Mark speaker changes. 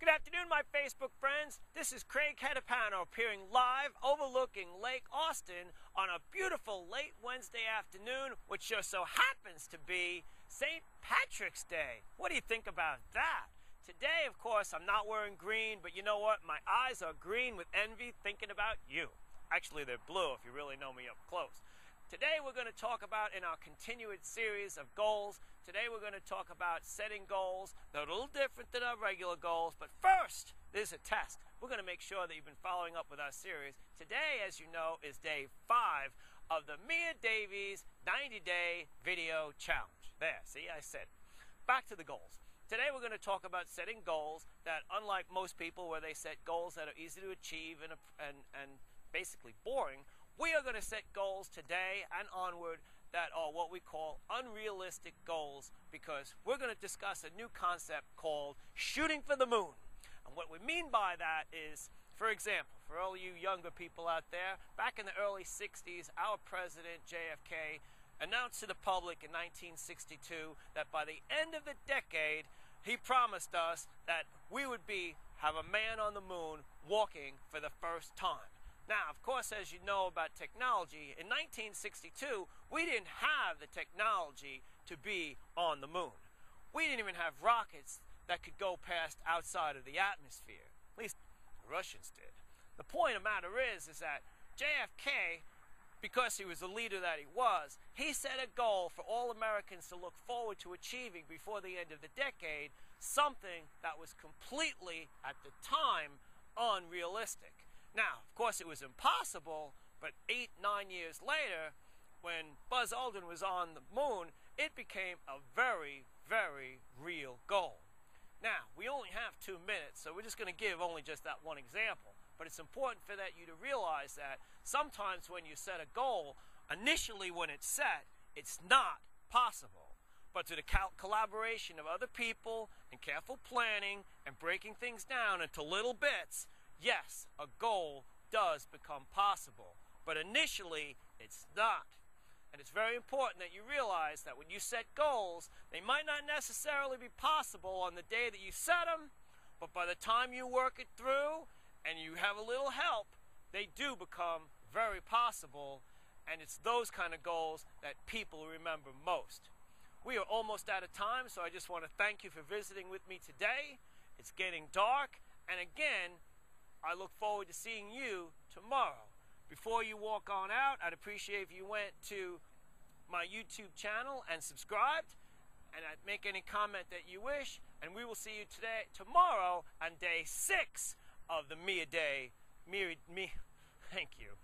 Speaker 1: Good afternoon, my Facebook friends. This is Craig Catapano appearing live overlooking Lake Austin on a beautiful late Wednesday afternoon, which just so happens to be St. Patrick's Day. What do you think about that? Today, of course, I'm not wearing green, but you know what? My eyes are green with envy thinking about you. Actually, they're blue if you really know me up close. Today we're going to talk about, in our continued series of goals, today we're going to talk about setting goals that are a little different than our regular goals. But first, there's a test. We're going to make sure that you've been following up with our series. Today, as you know, is day 5 of the Mia Davies 90-day video challenge. There, see, I said. Back to the goals. Today we're going to talk about setting goals that, unlike most people where they set goals that are easy to achieve and basically boring, we are going to set goals today and onward that are what we call unrealistic goals, because we're going to discuss a new concept called shooting for the moon. And what we mean by that is, for example, for all you younger people out there, back in the early 60s, our president, JFK, announced to the public in 1962 that by the end of the decade, he promised us that we would have a man on the moon walking for the first time. Now, of course, as you know about technology, in 1962, we didn't have the technology to be on the moon. We didn't even have rockets that could go past outside of the atmosphere. At least the Russians did. The point of the matter is that JFK, because he was the leader that he was, he set a goal for all Americans to look forward to achieving before the end of the decade, something that was completely, at the time, unrealistic. Now, of course, it was impossible, but 8-9 years later, when Buzz Aldrin was on the moon, it became a very, very real goal. Now, we only have 2 minutes, so we're just going to give only just that one example. But it's important for you to realize that sometimes when you set a goal, initially when it's set, it's not possible. But through the collaboration of other people and careful planning and breaking things down into little bits, yes, a goal does become possible, but initially it's not. And it's very important that you realize that when you set goals, they might not necessarily be possible on the day that you set them, but by the time you work it through and you have a little help, they do become very possible, and it's those kind of goals that people remember most. We are almost out of time, so I just want to thank you for visiting with me today. It's getting dark, and again, I look forward to seeing you tomorrow. Before you walk on out, I'd appreciate if you went to my YouTube channel and subscribed, and I'd make any comment that you wish, and we will see you tomorrow on day 6 of the Mia Day. Thank you.